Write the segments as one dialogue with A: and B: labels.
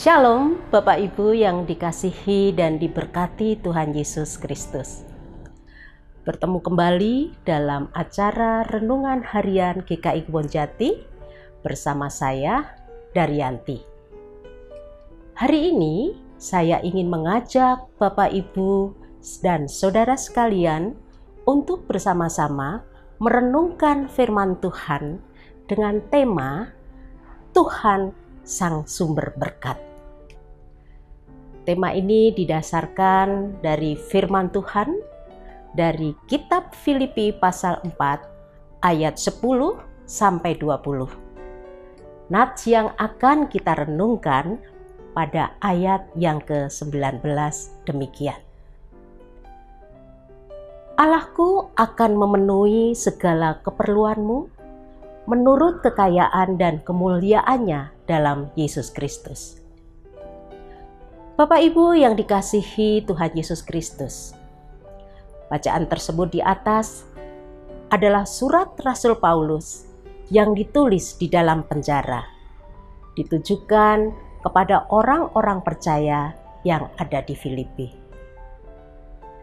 A: Shalom Bapak Ibu yang dikasihi dan diberkati Tuhan Yesus Kristus. Bertemu kembali dalam acara Renungan Harian GKI Kebonjati bersama saya, Daryanti. Hari ini saya ingin mengajak Bapak Ibu dan saudara sekalian untuk bersama-sama merenungkan firman Tuhan dengan tema Tuhan Sang Sumber Berkat. Tema ini didasarkan dari firman Tuhan dari kitab Filipi pasal 4 ayat 10 sampai 20. Nats yang akan kita renungkan pada ayat yang ke-19 demikian. Allahku akan memenuhi segala keperluanmu menurut kekayaan dan kemuliaannya dalam Yesus Kristus. Bapak Ibu yang dikasihi Tuhan Yesus Kristus, bacaan tersebut di atas adalah surat Rasul Paulus yang ditulis di dalam penjara, ditujukan kepada orang-orang percaya yang ada di Filipi.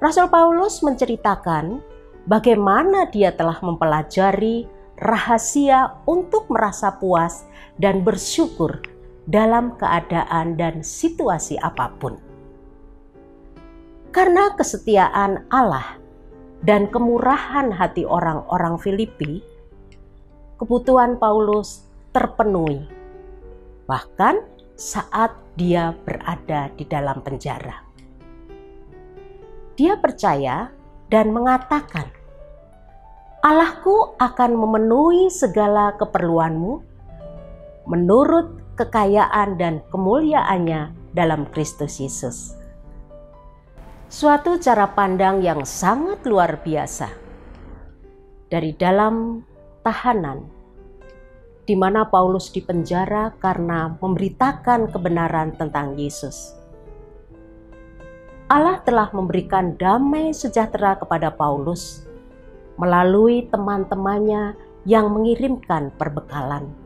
A: Rasul Paulus menceritakan bagaimana dia telah mempelajari rahasia untuk merasa puas dan bersyukur dalam keadaan dan situasi apapun. Karena kesetiaan Allah dan kemurahan hati orang-orang Filipi, kebutuhan Paulus terpenuhi, bahkan saat dia berada di dalam penjara. Dia percaya dan mengatakan, Allahku akan memenuhi segala keperluanmu menurut kekayaan dan kemuliaannya dalam Kristus Yesus. Suatu cara pandang yang sangat luar biasa. Dari dalam tahanan, di mana Paulus dipenjara karena memberitakan kebenaran tentang Yesus. Allah telah memberikan damai sejahtera kepada Paulus melalui teman-temannya yang mengirimkan perbekalan.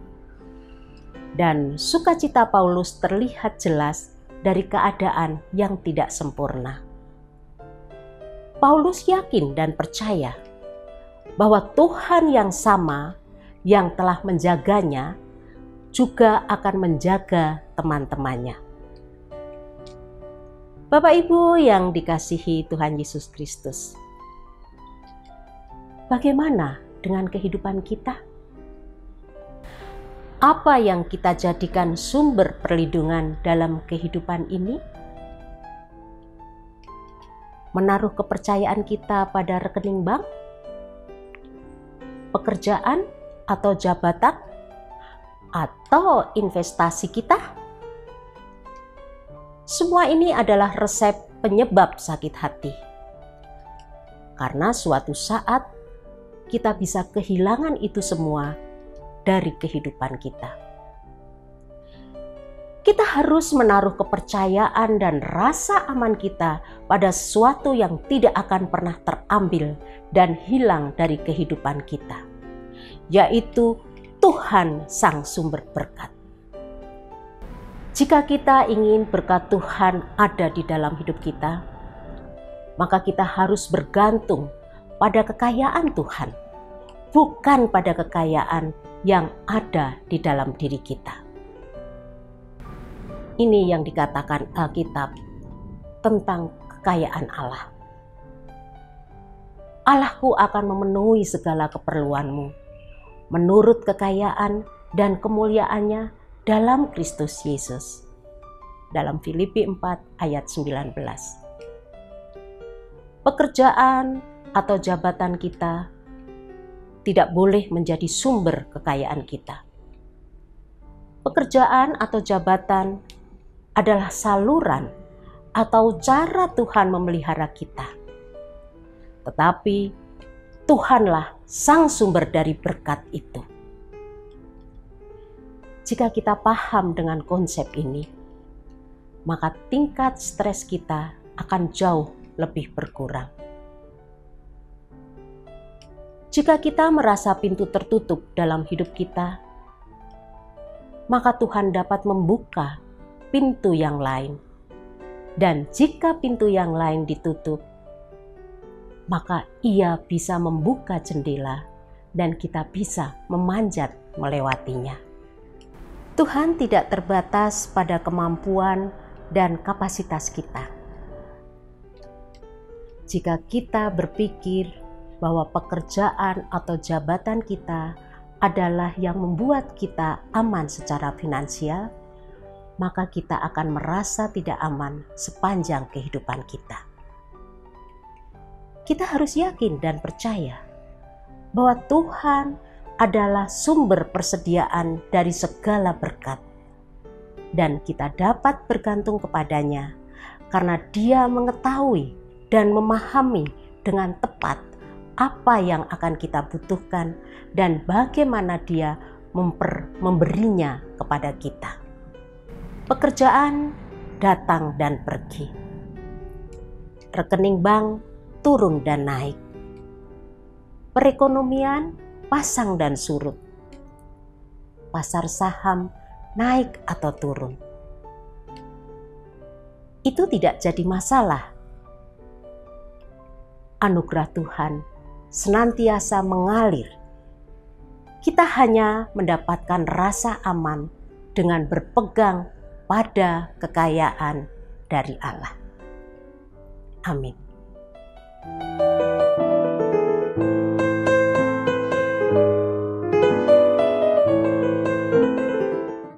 A: Dan sukacita Paulus terlihat jelas dari keadaan yang tidak sempurna. Paulus yakin dan percaya bahwa Tuhan yang sama yang telah menjaganya juga akan menjaga teman-temannya. Bapak Ibu yang dikasihi Tuhan Yesus Kristus, bagaimana dengan kehidupan kita? Apa yang kita jadikan sumber perlindungan dalam kehidupan ini? Menaruh kepercayaan kita pada rekening bank, pekerjaan atau jabatan, atau investasi kita? Semua ini adalah resep penyebab sakit hati. Karena suatu saat kita bisa kehilangan itu semua dari kehidupan kita. Kita harus menaruh kepercayaan dan rasa aman kita pada sesuatu yang tidak akan pernah terambil dan hilang dari kehidupan kita, yaitu Tuhan Sang Sumber Berkat. Jika kita ingin berkat Tuhan ada di dalam hidup kita, maka kita harus bergantung pada kekayaan Tuhan, bukan pada kekayaan yang ada di dalam diri kita. Ini yang dikatakan Alkitab tentang kekayaan Allah. Allahku akan memenuhi segala keperluanmu menurut kekayaan dan kemuliaannya dalam Kristus Yesus. Dalam Filipi 4 ayat 19. Pekerjaan atau jabatan kita tidak boleh menjadi sumber kekayaan kita. Pekerjaan atau jabatan adalah saluran atau cara Tuhan memelihara kita. Tetapi Tuhanlah sang sumber dari berkat itu. Jika kita paham dengan konsep ini, maka tingkat stres kita akan jauh lebih berkurang. Jika kita merasa pintu tertutup dalam hidup kita, maka Tuhan dapat membuka pintu yang lain. Dan jika pintu yang lain ditutup, maka Ia bisa membuka jendela dan kita bisa memanjat melewatinya. Tuhan tidak terbatas pada kemampuan dan kapasitas kita. Jika kita berpikir bahwa pekerjaan atau jabatan kita adalah yang membuat kita aman secara finansial, maka kita akan merasa tidak aman sepanjang kehidupan kita. Kita harus yakin dan percaya bahwa Tuhan adalah sumber persediaan dari segala berkat, dan kita dapat bergantung kepadanya karena Dia mengetahui dan memahami dengan tepat apa yang akan kita butuhkan dan bagaimana Dia memberinya kepada kita. Pekerjaan datang dan pergi, rekening bank turun dan naik, perekonomian pasang dan surut, pasar saham naik atau turun. Itu tidak jadi masalah. Anugerah Tuhan senantiasa mengalir. Kita hanya mendapatkan rasa aman dengan berpegang pada kekayaan dari Allah. Amin.